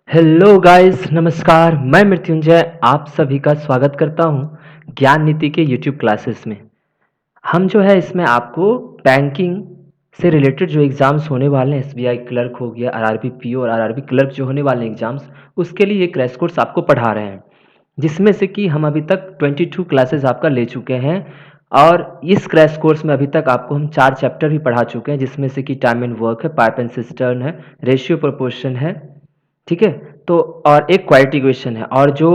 Hello guys, नमस्कार। मैं मृत्युंजय आप सभी का स्वागत करता हूं ज्ञान नीति के यूट्यूब क्लासेस में। हम जो है इसमें आपको बैंकिंग से रिलेटेड जो एग्ज़ाम्स होने वाले हैं, एसबीआई क्लर्क हो गया, आरआरबी पीओ और आरआरबी क्लर्क जो होने वाले हैं एग्ज़ाम्स, उसके लिए ये क्रैश कोर्स आपको पढ़ा रहे हैं। जिसमें से कि हम अभी तक 22 क्लासेस आपका ले चुके हैं और इस क्रैश कोर्स में अभी तक आपको हम 4 चैप्टर भी पढ़ा चुके हैं, जिसमें से कि टाइम एंड वर्क है, पाइप एंड सिस्टर्न है, रेशियो प्रोपोर्शन है, ठीक है? तो और एक क्वालिटी इक्वेशन है और जो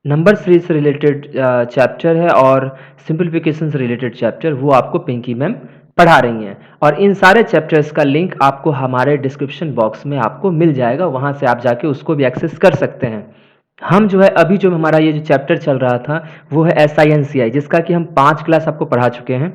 नंबर सीरीज से रिलेटेड चैप्टर है और सिंप्लीफिकेशन से रिलेटेड चैप्टर वो आपको पिंकी मैम पढ़ा रही हैं। और इन सारे चैप्टर्स का लिंक आपको हमारे डिस्क्रिप्शन बॉक्स में आपको मिल जाएगा, वहाँ से आप जाके उसको भी एक्सेस कर सकते हैं। हम जो है अभी जो हमारा ये जो चैप्टर चल रहा था वो है एस आई एन सी आई, जिसका कि हम 5 क्लास आपको पढ़ा चुके हैं।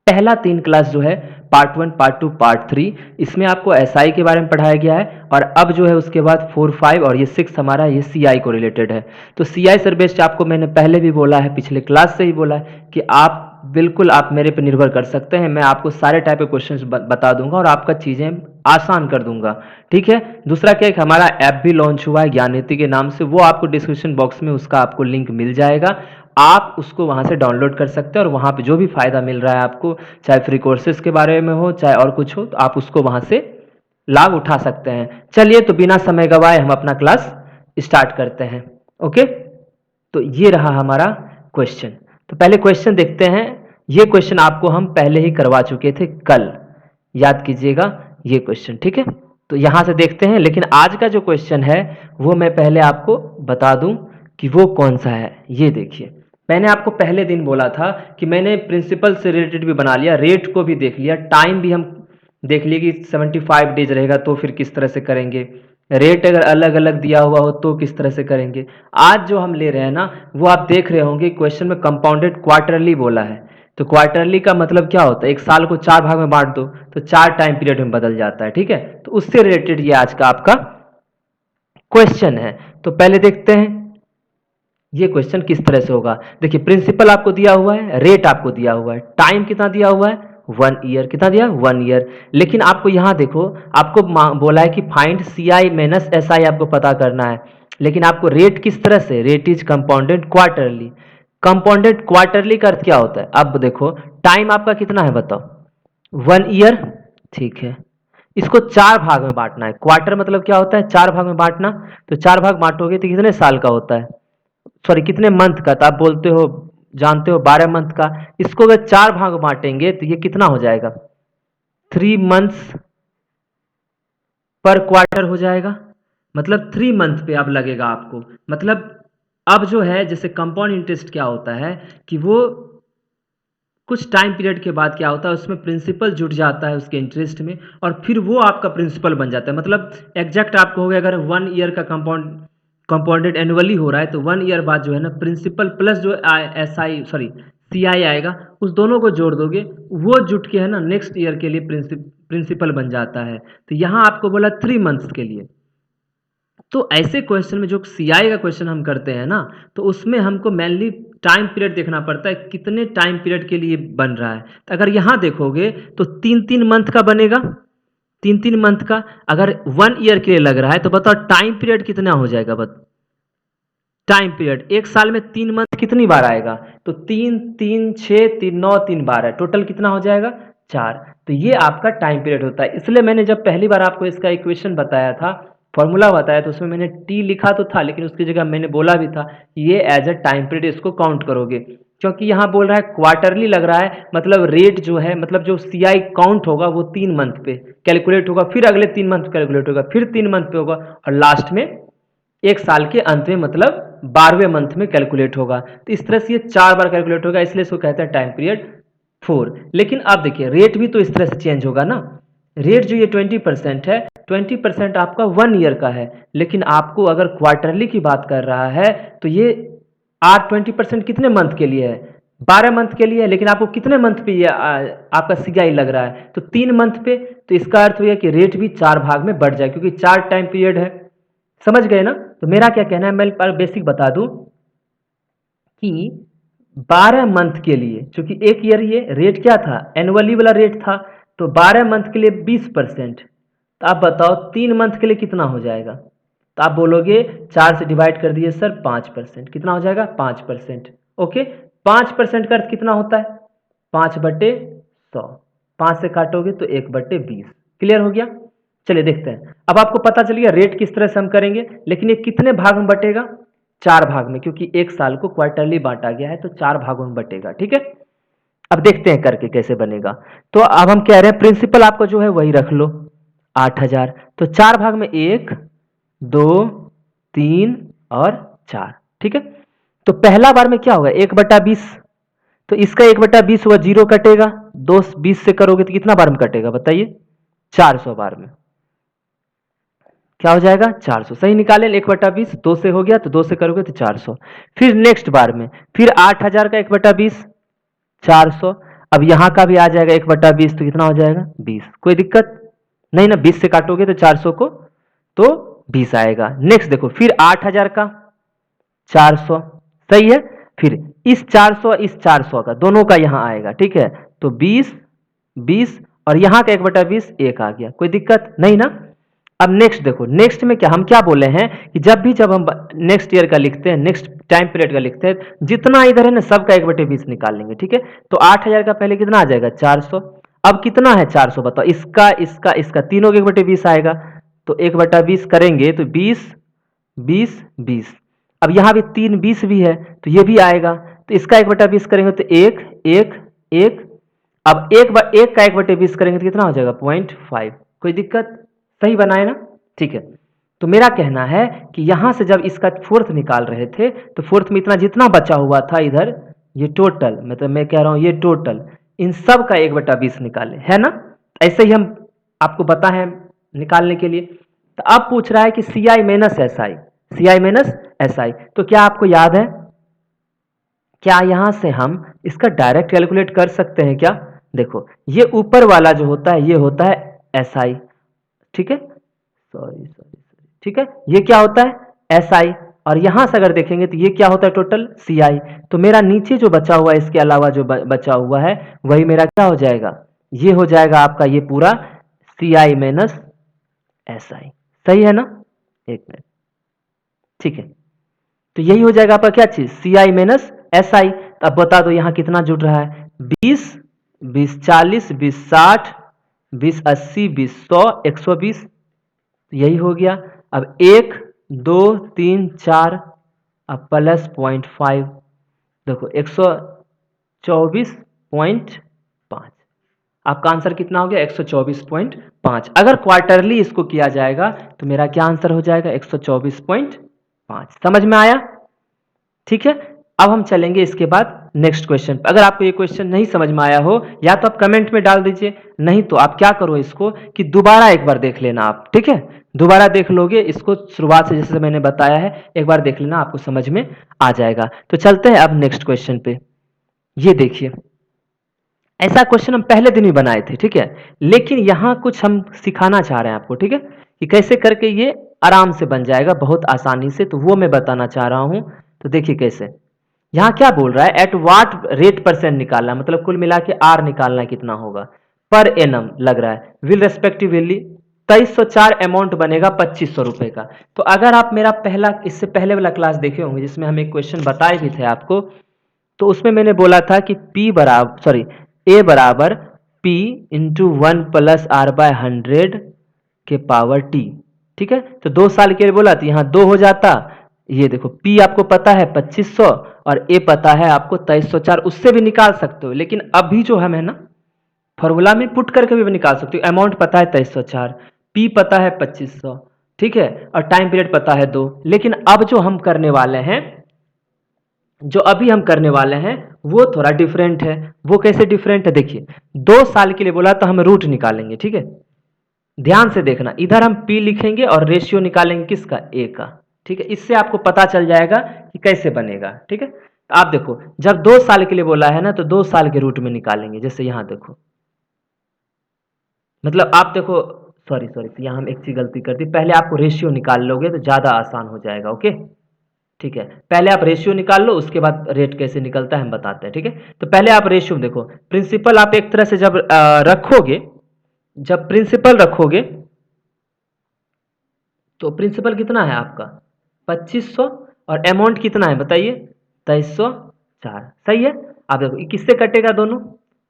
पहला 3 क्लास जो है पार्ट 1, पार्ट 2, पार्ट 3, इसमें आपको एसआई के बारे में पढ़ाया गया है और अब जो है उसके बाद 4, 5 और ये 6 हमारा ये सीआई को रिलेटेड है। तो सीआई सर बेस्ड आपको मैंने पहले भी बोला है, पिछले क्लास से ही बोला है कि आप बिल्कुल आप मेरे पे निर्भर कर सकते हैं। मैं आपको सारे टाइप के क्वेश्चंस बता दूंगा और आपका चीज़ें आसान कर दूंगा, ठीक है। दूसरा क्या है, हमारा ऐप भी लॉन्च हुआ है ज्ञान नीति के नाम से, वो आपको डिस्क्रिप्शन बॉक्स में उसका आपको लिंक मिल जाएगा। आप उसको वहाँ से डाउनलोड कर सकते हैं और वहाँ पे जो भी फ़ायदा मिल रहा है आपको, चाहे फ्री कोर्सेज के बारे में हो चाहे और कुछ हो, तो आप उसको वहाँ से लाभ उठा सकते हैं। चलिए तो बिना समय गवाए हम अपना क्लास स्टार्ट करते हैं। ओके, तो ये रहा हमारा क्वेश्चन। तो पहले क्वेश्चन देखते हैं। ये क्वेश्चन आपको हम पहले ही करवा चुके थे कल, याद कीजिएगा ये क्वेश्चन, ठीक है। तो यहाँ से देखते हैं, लेकिन आज का जो क्वेश्चन है वो मैं पहले आपको बता दूं कि वो कौन सा है। ये देखिए, मैंने आपको पहले दिन बोला था कि मैंने प्रिंसिपल से रिलेटेड भी बना लिया, रेट को भी देख लिया, टाइम भी हम देख लिए कि 75 डेज रहेगा तो फिर किस तरह से करेंगे, रेट अगर अलग अलग दिया हुआ हो तो किस तरह से करेंगे। आज जो हम ले रहे हैं ना, वो आप देख रहे होंगे क्वेश्चन में कंपाउंडेड क्वार्टरली बोला है। तो क्वार्टरली का मतलब क्या होता है, एक साल को 4 भाग में बांट दो तो 4 टाइम पीरियड में बदल जाता है, ठीक है। तो उससे रिलेटेड ये आज का आपका क्वेश्चन है। तो पहले देखते हैं ये क्वेश्चन किस तरह से होगा। देखिए, प्रिंसिपल आपको दिया हुआ है, रेट आपको दिया हुआ है, टाइम कितना दिया हुआ है 1 ईयर, कितना दिया 1 ईयर। लेकिन आपको यहाँ देखो, आपको बोला है कि find C I minus S I आपको पता करना है। लेकिन आपको रेट किस तरह से, rate is compounded quarterly. Compounded quarterly का अर्थ क्या होता है, अब देखो टाइम आपका कितना है बताओ 1 ईयर, ठीक है। इसको 4 भाग में बांटना है। क्वार्टर मतलब क्या होता है, 4 भाग में बांटना। तो 4 भाग बांटोगे तो कितने साल का होता है, सॉरी कितने मंथ का, तो आप बोलते हो जानते हो 12 मंथ का। इसको अगर 4 भाग बांटेंगे तो ये कितना हो जाएगा, 3 मंथ्स पर क्वार्टर हो जाएगा। मतलब 3 मंथ पे अब लगेगा आपको। मतलब अब जो है, जैसे कंपाउंड इंटरेस्ट क्या होता है कि वो कुछ टाइम पीरियड के बाद क्या होता है, उसमें प्रिंसिपल जुट जाता है उसके इंटरेस्ट में और फिर वो आपका प्रिंसिपल बन जाता है। मतलब एग्जैक्ट आपको हो गया, अगर 1 ईयर का कंपाउंडेड एनुअली हो रहा है तो 1 ईयर बाद जो है ना, प्रिंसिपल प्लस जो एस आई सॉरी सी आई आएगा, उस दोनों को जोड़ दोगे, वो जुट के है ना नेक्स्ट ईयर के लिए प्रिंसिपल बन जाता है। तो यहाँ आपको बोला 3 मंथ्स के लिए। तो ऐसे क्वेश्चन में जो सीआई का क्वेश्चन हम करते हैं ना, तो उसमें हमको मेनली टाइम पीरियड देखना पड़ता है, कितने टाइम पीरियड के लिए बन रहा है। तो अगर यहाँ देखोगे तो 3-3 मंथ का बनेगा, 3-3 मंथ का। अगर 1 ईयर के लिए लग रहा है तो बताओ टाइम पीरियड कितना हो जाएगा, टाइम पीरियड एक साल में 3 मंथ कितनी बार आएगा, तो 3, 3, 6, 3, 9, 3 बार है, टोटल कितना हो जाएगा 4। तो ये आपका टाइम पीरियड होता है। इसलिए मैंने जब पहली बार आपको इसका इक्वेशन बताया था, फॉर्मूला बताया, तो उसमें मैंने टी लिखा तो था, लेकिन उसकी जगह मैंने बोला भी था ये एज अ टाइम पीरियड इसको काउंट करोगे। क्योंकि यहाँ बोल रहा है क्वार्टरली लग रहा है, मतलब रेट जो है, मतलब जो सी आई काउंट होगा वो 3 मंथ पे कैलकुलेट होगा, फिर अगले 3 मंथ कैलकुलेट होगा, फिर 3 मंथ पे होगा और लास्ट में एक साल के अंत में मतलब 12वें मंथ में कैलकुलेट होगा। तो इस तरह से ये 4 बार कैलकुलेट होगा, इसलिए इसको कहते हैं टाइम पीरियड 4। लेकिन अब देखिए रेट भी तो इस तरह से चेंज होगा ना। रेट जो ये 20% है, 20% आपका 1 ईयर का है, लेकिन आपको अगर क्वार्टरली की बात कर रहा है तो ये 20% कितने मंथ के लिए है, 12 मंथ के लिए है। लेकिन आपको कितने मंथ पे ये आपका सीआई लग रहा है, तो 3 मंथ पे। तो इसका अर्थ हुआ कि रेट भी 4 भाग में बढ़ जाए, क्योंकि 4 टाइम पीरियड है। समझ गए ना। तो मेरा क्या कहना है, मैं बेसिक बता दूं कि 12 मंथ के लिए, चूंकि एक ईयर ये रेट क्या था, एनुअली वाला रेट था, तो 12 मंथ के लिए 20%। तो आप बताओ 3 मंथ के लिए कितना हो जाएगा। तो आप बोलोगे 4 से डिवाइड कर दिए सर 5%, कितना हो जाएगा 5%। ओके, 5% का अर्थ कितना होता है 5/100, 5 से काटोगे तो 1/20। क्लियर हो गया। चलिए देखते हैं। अब आपको पता चल गया रेट किस तरह से हम करेंगे, लेकिन ये कितने भाग में बटेगा, 4 भाग में, क्योंकि एक साल को क्वार्टरली बांटा गया है तो 4 भागों में बटेगा। ठीक है, अब देखते हैं करके कैसे बनेगा। तो अब हम कह रहे हैं प्रिंसिपल आपको जो है वही रख लो 8,000। तो 4 भाग में 1, 2, 3 और 4। ठीक है, तो पहला बार में क्या होगा 1/20, तो इसका 1/20 हुआ, 0 कटेगा, 2 20 से करोगे तो कितना बार में कटेगा बताइए, 400 बार में। क्या हो जाएगा 400, सही निकाले 1/20, 2 से हो गया तो 2 से करोगे तो 400। फिर नेक्स्ट बार में फिर 8,000 का 1/20 400। अब यहां का भी आ जाएगा 1/20, तो कितना हो जाएगा 20। कोई दिक्कत नहीं ना, 20 से काटोगे तो 400 को तो 20 आएगा। नेक्स्ट देखो फिर 8,000 का 400, सही है। फिर इस 400 इस 400 का दोनों का यहां आएगा। ठीक है, तो 20 20 और यहां का 1/20 1 आ गया, कोई दिक्कत नहीं ना। अब नेक्स्ट देखो, नेक्स्ट में क्या हम क्या बोले हैं कि जब हम नेक्स्ट ईयर का लिखते हैं, नेक्स्ट टाइम पीरियड का लिखते हैं, जितना इधर है ना सबका 1/20 निकाल लेंगे। ठीक है, तो 8,000 का पहले कितना आ जाएगा 400। अब कितना है 400 बताओ, इसका इसका इसका तीनों का 1/20 आएगा, तो 1/20 करेंगे तो 20 20 20। अब यहां भी 3 20 भी है तो ये भी आएगा, तो इसका 1/20 करेंगे तो 1 1 1। अब एक का 1/20 करेंगे तो कितना हो जाएगा 0.5। कोई दिक्कत, सही बनाए ना। ठीक है, तो मेरा कहना है कि यहां से जब इसका फोर्थ निकाल रहे थे तो फोर्थ में इतना जितना बचा हुआ था इधर, ये टोटल, मतलब मैं कह रहा हूं ये टोटल इन सब का 1/20 निकाले, है ना। ऐसे ही हम आपको बताएं निकालने के लिए। तो अब पूछ रहा है कि C I minus S I, C I minus S I, तो क्या आपको याद है, क्या यहां से हम इसका डायरेक्ट कैलकुलेट कर सकते हैं क्या। देखो ये ऊपर वाला जो होता है ये होता है एस आई, ठीक है, सॉरी सॉरी, ठीक है, ये क्या होता है एस आई, और यहां से अगर देखेंगे तो ये क्या होता है टोटल सी आई। तो मेरा नीचे जो बचा हुआ है इसके अलावा जो बचा हुआ है वही मेरा क्या हो जाएगा, ये हो जाएगा आपका ये पूरा सी आई माइनस एस आई। सही है ना, एक मिनट, ठीक है, तो यही हो जाएगा आपका क्या चीज सी आई माइनस एस आई। अब बता दो यहां कितना जुड़ रहा है 20 20 40 20 60 20 80 20 100 120, यही हो गया। अब 1 2 3 4, अब प्लस 0.5, देखो 124.5, आपका आंसर कितना हो गया 124.5। अगर क्वार्टरली इसको किया जाएगा तो मेरा क्या आंसर हो जाएगा 124.5। समझ में आया, ठीक है। अब हम चलेंगे इसके बाद नेक्स्ट क्वेश्चन पर। अगर आपको ये क्वेश्चन नहीं समझ में आया हो या तो आप कमेंट में डाल दीजिए, नहीं तो आप क्या करो इसको कि दोबारा एक बार देख लेना आप, ठीक है, दोबारा देख लोगे इसको शुरुआत से जैसे मैंने बताया है, एक बार देख लेना आपको समझ में आ जाएगा। तो चलते हैं अब नेक्स्ट क्वेश्चन पे। ये देखिए ऐसा क्वेश्चन हम पहले दिन ही बनाए थे, ठीक है, लेकिन यहां कुछ हम सिखाना चाह रहे हैं आपको, ठीक है, कि कैसे करके ये आराम से बन जाएगा बहुत आसानी से, तो वो मैं बताना चाह रहा हूं। तो देखिए कैसे, यहाँ क्या बोल रहा है एट वाट रेट परसेंट निकालना, मतलब कुल मिला के आर निकालना कितना होगा पर एनम लग रहा है, विल रेस्पेक्टिवली 2304 अमाउंट बनेगा 2500 रुपए का। तो अगर आप मेरा पहला इससे पहले वाला क्लास देखे होंगे जिसमें हम एक क्वेश्चन बताए भी थे आपको, तो उसमें मैंने बोला था कि P बराबर सॉरी A बराबर P इंटू 1+R/100 के पावर T, ठीक है, तो 2 साल के लिए बोला तो यहाँ 2 हो जाता। ये देखो P आपको पता है 2500 और A पता है आपको 2304, उससे भी निकाल सकते हो, लेकिन अभी जो हम है ना फॉर्मूला में पुट करके भी निकाल सकते हो। अमाउंट पता है 2304, P पता है 2500, ठीक है, और टाइम पीरियड पता है 2। लेकिन अब जो हम करने वाले हैं, जो अभी हम करने वाले हैं वो थोड़ा डिफरेंट है। वो कैसे डिफरेंट है देखिए, 2 साल के लिए बोला तो हम रूट निकालेंगे, ठीक है, ध्यान से देखना, इधर हम P लिखेंगे और रेशियो निकालेंगे किसका A का, ठीक है, इससे आपको पता चल जाएगा कि कैसे बनेगा, ठीक है। तो आप देखो जब 2 साल के लिए बोला है ना तो 2 साल के रूट में निकालेंगे, जैसे यहां देखो, मतलब आप देखो, सॉरी सॉरी, तो यहां हम एक चीज गलती कर दी, पहले आपको रेशियो निकाल लोगे तो ज्यादा आसान हो जाएगा, ओके, ठीक है, पहले आप रेशियो निकाल लो उसके बाद रेट कैसे निकलता है हम बताते हैं, ठीक है। तो पहले आप रेशियो देखो, प्रिंसिपल आप एक तरह से जब रखोगे, जब प्रिंसिपल रखोगे तो प्रिंसिपल कितना है आपका 2500 और अमाउंट कितना है बताइए 2304। सही है। आप देखो ये किससे कटेगा दोनों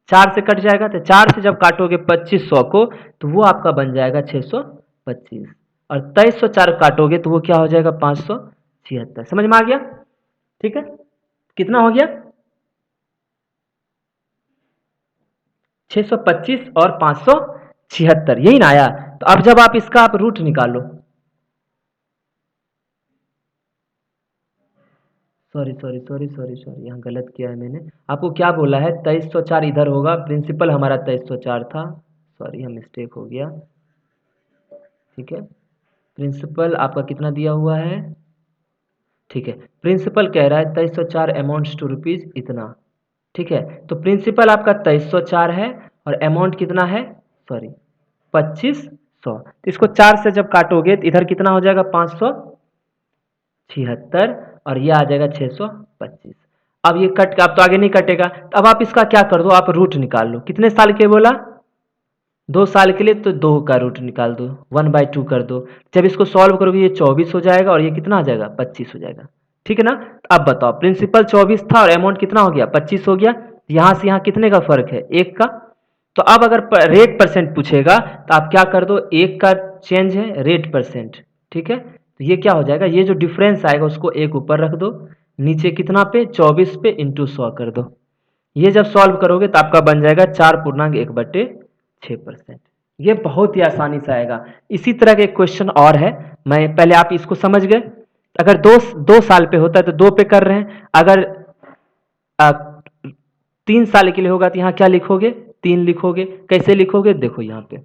4 से कट जाएगा, तो 4 से जब काटोगे 2500 को तो वो आपका बन जाएगा 625 और 2304 काटोगे तो वो क्या हो जाएगा 576। समझ में आ गया? ठीक है, कितना हो गया 625 और 576, यही ना आया। तो अब जब आप इसका आप रूट निकालो, सॉरी यहाँ गलत किया है मैंने। आपको क्या बोला है 2304 इधर होगा, प्रिंसिपल हमारा 2304 था, सॉरी यहाँ मिस्टेक हो गया। ठीक है, प्रिंसिपल आपका कितना दिया हुआ है, ठीक है, प्रिंसिपल कह रहा है 2304 अमाउंट्स टू रुपीज इतना। ठीक है, तो प्रिंसिपल आपका 2304 है और अमाउंट कितना है, सॉरी 2500। तो इसको 4 से जब काटोगे तो इधर कितना हो जाएगा 576 और ये आ जाएगा 625। अब ये कट अब तो आगे नहीं कटेगा, तो अब आप इसका क्या कर दो, आप रूट निकाल लो। कितने साल के बोला 2 साल के लिए, तो 2 का रूट निकाल दो, 1/2 कर दो। जब इसको सॉल्व करोगे ये 24 हो जाएगा और ये कितना आ जाएगा 25 हो जाएगा। ठीक है ना? तो अब बताओ प्रिंसिपल 24 था और अमाउंट कितना हो गया 25 हो गया, यहाँ से यहाँ कितने का फर्क है 1 का। तो अब अगर रेट परसेंट पूछेगा तो आप क्या कर दो, 1 का चेंज है रेट परसेंट। ठीक है, तो ये क्या हो जाएगा, ये जो डिफरेंस आएगा उसको 1 ऊपर रख दो, नीचे कितना पे 24 पे इंटू 100 कर दो। ये जब सॉल्व करोगे तो आपका बन जाएगा 4.1/6%। ये बहुत ही आसानी से आएगा। इसी तरह के क्वेश्चन और है, मैं पहले आप इसको समझ गए। अगर 2 साल पे होता है तो 2 पे कर रहे हैं, अगर 3 साल के लिए होगा तो यहाँ क्या लिखोगे 3 लिखोगे। कैसे लिखोगे देखो यहाँ पे,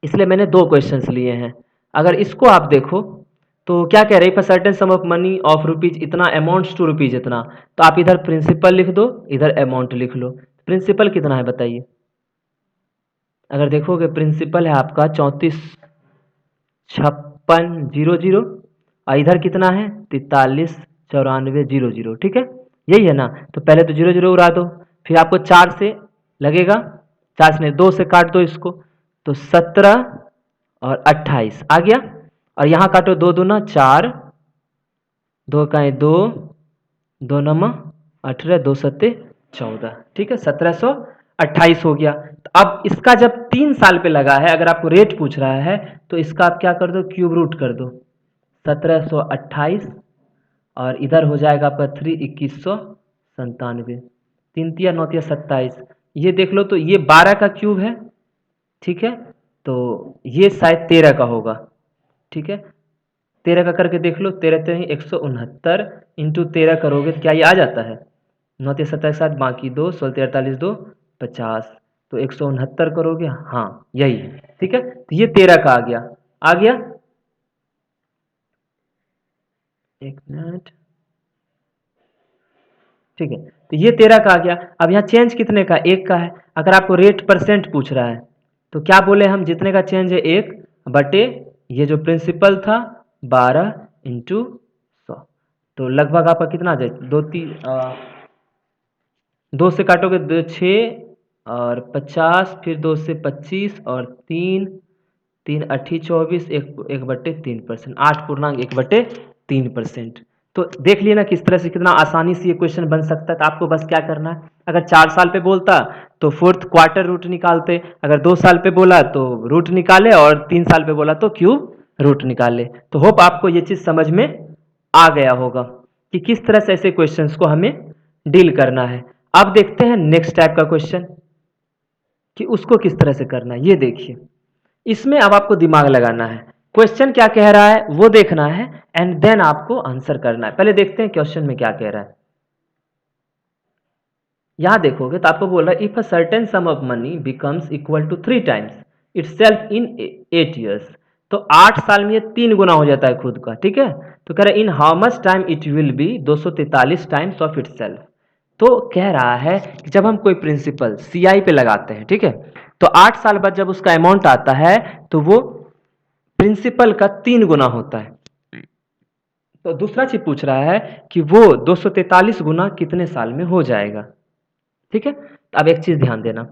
इसलिए मैंने 2 क्वेश्चंस लिए हैं। अगर इसको आप देखो तो क्या कह रहे हैं, certain sum of money of rupees इतना अमाउंट्स टू रुपीज इतना, तो आप इधर प्रिंसिपल लिख दो इधर अमाउंट लिख लो। प्रिंसिपल कितना है बताइए, अगर देखोगे प्रिंसिपल है आपका 345600 और इधर कितना है 439400। ठीक है, यही है ना। तो पहले तो 00 उड़ा दो, फिर आपको 4 से लगेगा, 4 से नहीं 2 से काट दो इसको, तो 17 और 28 आ गया। और यहाँ काटो 2 दूना 4, 2 का 2, 2 नम 18, 2 सत्ते 14। ठीक है, 1728 हो गया। तो अब इसका जब 3 साल पे लगा है, अगर आपको रेट पूछ रहा है तो इसका आप क्या कर दो क्यूब रूट कर दो 1728 और इधर हो जाएगा आपका 3 2197, 3 तिया 9 तिया 27। ये देख लो तो ये 12 का क्यूब है। ठीक है, तो ये शायद 13 का होगा। ठीक है, 13 का करके देख लो, 13 तेरह 169 इंटू 13 करोगे तो क्या ये आ जाता है 9 तिया 27 7 बाकी 2 16 तिया 48 2 50, तो 169 करोगे, हाँ यही है। ठीक है, तो ये 13 का आ गया, आ गया। एक मिनट, ठीक है, तो ये 13 का आ गया। अब यहाँ चेंज कितने का 1 का है। अगर आपको रेट परसेंट पूछ रहा है तो क्या बोले हम, जितने का चेंज है 1 बटे ये जो प्रिंसिपल था 12 इंटू 100, तो लगभग आपका कितना आ जाए 2 से काटोगे 6 और 50, फिर 2 से 25 और 3 3 अट्ठी 24, 1/3%, 8.1/3%। तो देख लिए ना किस तरह से कितना आसानी से ये क्वेश्चन बन सकता है। तो आपको बस क्या करना है, अगर 4 साल पे बोलता तो फोर्थ क्वार्टर रूट निकालते, अगर 2 साल पे बोला तो रूट निकाले और 3 साल पे बोला तो क्यूब रूट निकाले। तो होप आपको ये चीज़ समझ में आ गया होगा कि किस तरह से ऐसे क्वेश्चंस को हमें डील करना है। अब देखते हैं नेक्स्ट टाइप का क्वेश्चन कि उसको किस तरह से करना है। ये देखिए, इसमें अब आपको दिमाग लगाना है, क्वेश्चन क्या कह रहा है वो देखना है एंड देन आपको आंसर करना है। पहले देखते हैं क्वेश्चन में क्या कह रहा है। यहां देखोगे तो आपको बोल रहा है if a certain sum of money becomes equal to 3 times itself in 8 years, तो 8 साल में ये 3 गुना हो जाता है खुद का। ठीक है, तो कह रहा है in how much time it will be 243 times of itself. तो कह रहा है कि जब हम कोई प्रिंसिपल सीआई पे लगाते हैं, ठीक है, तो 8 साल बाद जब उसका अमाउंट आता है तो वो प्रिंसिपल का 3 गुना होता है। तो दूसरा चीज पूछ रहा है कि वो 243 गुना कितने साल में हो जाएगा। ठीक है, तो अब एक चीज ध्यान देना,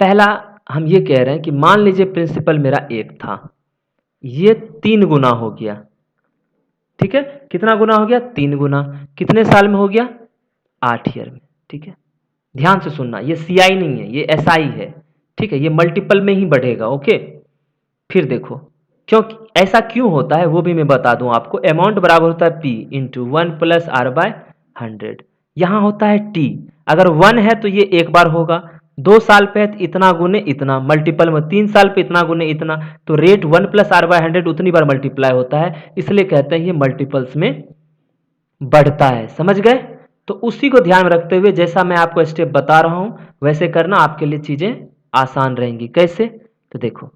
पहला हम ये कह रहे हैं कि मान लीजिए प्रिंसिपल मेरा 1 था, ये 3 गुना हो गया, ठीक है। कितना गुना हो गया? 3 गुना। कितने साल में हो गया? 8 ईयर में, ठीक है। ध्यान से सुनना, ये सीआई नहीं है, ये एसआई है, ठीक है। ये मल्टीपल में ही बढ़ेगा, ओके। फिर देखो, क्योंकि ऐसा क्यों होता है वो भी मैं बता दूं आपको। अमाउंट बराबर होता है पी इंटू 1+r/100। यहाँ होता है टी। अगर 1 है तो ये एक बार होगा, 2 साल पे है तो इतना गुने इतना, मल्टीपल में 3 साल पे इतना गुने इतना, तो रेट 1+r/100 उतनी बार मल्टीप्लाई होता है, इसलिए कहते हैं ये मल्टीपल्स में बढ़ता है। समझ गए? तो उसी को ध्यान में रखते हुए जैसा मैं आपको स्टेप बता रहा हूं वैसे करना, आपके लिए चीजें आसान रहेंगी। कैसे? तो देखो,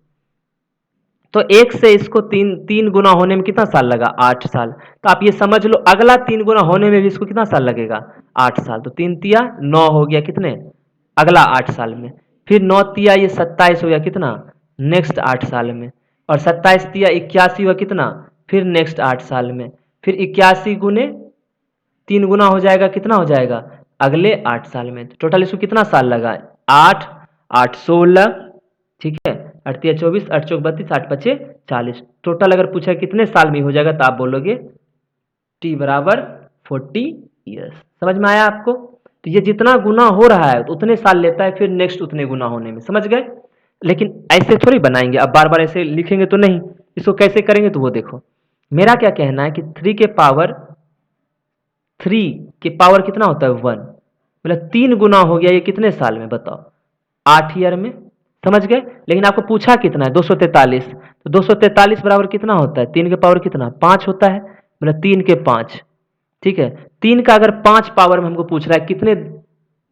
तो 1 से इसको 3 गुना होने में कितना साल लगा? 8 साल। तो आप ये समझ लो अगला 3 गुना होने में भी इसको कितना साल लगेगा? 8 साल। तो 3 तिया 9 हो गया, कितने? अगला 8 साल में। फिर 9 तिया ये 27 हो गया, कितना? नेक्स्ट 8 साल में। और 27 तिया 81 हुआ, कितना? फिर नेक्स्ट 8 साल में। फिर 81 गुने 3 गुना हो जाएगा, कितना हो जाएगा? अगले 8 साल में। तो टोटल इसको कितना साल लगा? 8, 8 16, ठीक है। 8 तिया 24, 8 चौक 32, 8 पचे 40। टोटल अगर पूछा कितने साल में हो जाएगा तो आप बोलोगे टी बराबर 40 ईयर्स। समझ में आया आपको? तो ये जितना गुना हो रहा है तो उतने साल लेता है, फिर नेक्स्ट उतने गुना होने में। समझ गए? लेकिन ऐसे थोड़ी बनाएंगे, अब बार बार ऐसे लिखेंगे तो नहीं। इसको कैसे करेंगे तो वो देखो। मेरा क्या कहना है कि 3 के पावर कितना होता है? 1। मतलब 3 गुना हो गया, ये कितने साल में बताओ? 8 ईयर में। समझ गए? लेकिन आपको पूछा कितना है? 243। तो 243 बराबर कितना होता है? 3 के पावर कितना? 5 होता है। मतलब 3 के 5, ठीक है। 3 का अगर 5 पावर में हमको पूछ रहा है कितने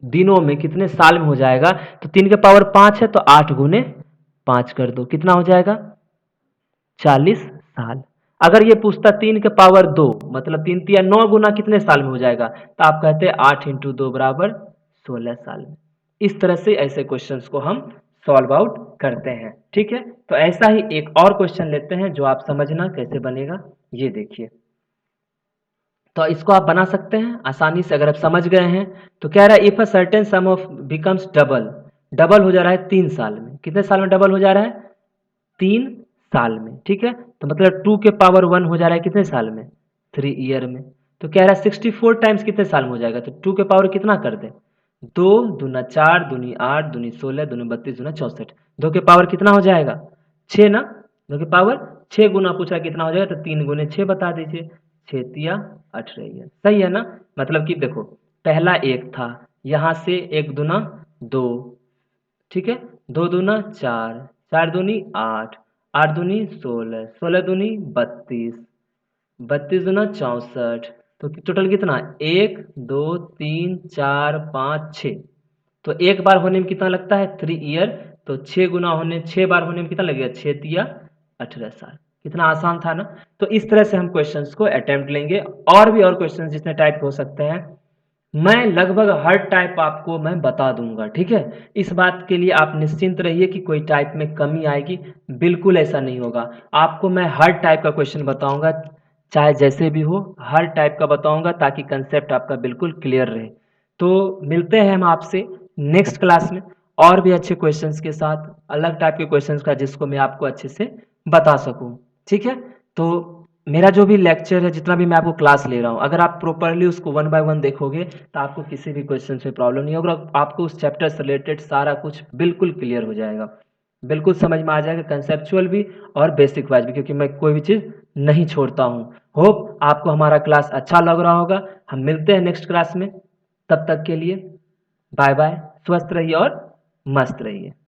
दिनों में, कितने साल में हो जाएगा, तो 3 के पावर 5 है तो 8 गुने 5 कर दो, कितना हो जाएगा? 40 साल। अगर ये पूछता 3 के पावर 2, मतलब 3 तिया 9 गुना कितने साल में हो जाएगा, तो आप कहते 8 इंटू 2 बराबर 16 साल में। इस तरह से ऐसे क्वेश्चंस को हम सॉल्व आउट करते हैं, ठीक है। तो ऐसा ही एक और क्वेश्चन लेते हैं जो आप समझना कैसे बनेगा, ये देखिए। तो इसको आप बना सकते हैं आसानी से अगर आप समझ गए हैं। तो कह रहा है if a certain sum of becomes double, double हो जा रहा है 3 साल में। कितने साल में डबल हो जा रहा है? 3 साल में, ठीक है। तो मतलब 2 के पावर 1 हो जा रहा है कितने साल में? 3 ईयर में। तो कह रहा है 64 टाइम्स कितने साल में हो जाएगा? तो 2 के पावर कितना कर दे? 2 दूना 4 दूनी 8 दूनी 16 दूनी 32 दूना 64। 2 के पावर कितना हो जाएगा? 6 ना। 2 के पावर 6 गुना पूछा कितना हो जाएगा, तो 3 गुने 6 बता दीजिए। 6 तिया 18 ईयर। सही है ना? मतलब कि देखो, पहला 1 था, यहाँ से 1 दूना 2, ठीक है। 2 दूना 4, 4 दूनी 8, 8 दूनी 16, 16 दूनी 32, 32 दूना 64। तो टोटल कितना? 1 2 3 4 5 6। तो एक बार होने में कितना लगता है? 3 ईयर। तो 6 गुना होने, 6 बार होने में कितना लगेगा? 6 तिया 18 साल। कितना आसान था ना? तो इस तरह से हम क्वेश्चंस को अटेम्प्ट लेंगे। और भी और क्वेश्चंस जितने टाइप हो सकते हैं, मैं लगभग हर टाइप आपको मैं बता दूंगा, ठीक है। इस बात के लिए आप निश्चिंत रहिए कि कोई टाइप में कमी आएगी, बिल्कुल ऐसा नहीं होगा। आपको मैं हर टाइप का क्वेश्चन बताऊंगा, चाहे जैसे भी हो, हर टाइप का बताऊंगा ताकि कंसेप्ट आपका बिल्कुल क्लियर रहे। तो मिलते हैं हम आपसे नेक्स्ट क्लास में और भी अच्छे क्वेश्चंस के साथ, अलग टाइप के क्वेश्चंस का जिसको मैं आपको अच्छे से बता सकूं, ठीक है। तो मेरा जो भी लेक्चर है, जितना भी मैं आपको क्लास ले रहा हूँ, अगर आप प्रॉपरली उसको 1 बाय 1 देखोगे तो आपको किसी भी क्वेश्चन से प्रॉब्लम नहीं होगा। आपको उस चैप्टर से रिलेटेड सारा कुछ बिल्कुल क्लियर हो जाएगा, बिल्कुल समझ में आ जाएगा, कंसेप्चुअल भी और बेसिक वाइज भी, क्योंकि मैं कोई भी चीज़ नहीं छोड़ता हूँ। होप आपको हमारा क्लास अच्छा लग रहा होगा। हम मिलते हैं नेक्स्ट क्लास में, तब तक के लिए बाय बाय। स्वस्थ रहिए और मस्त रहिए।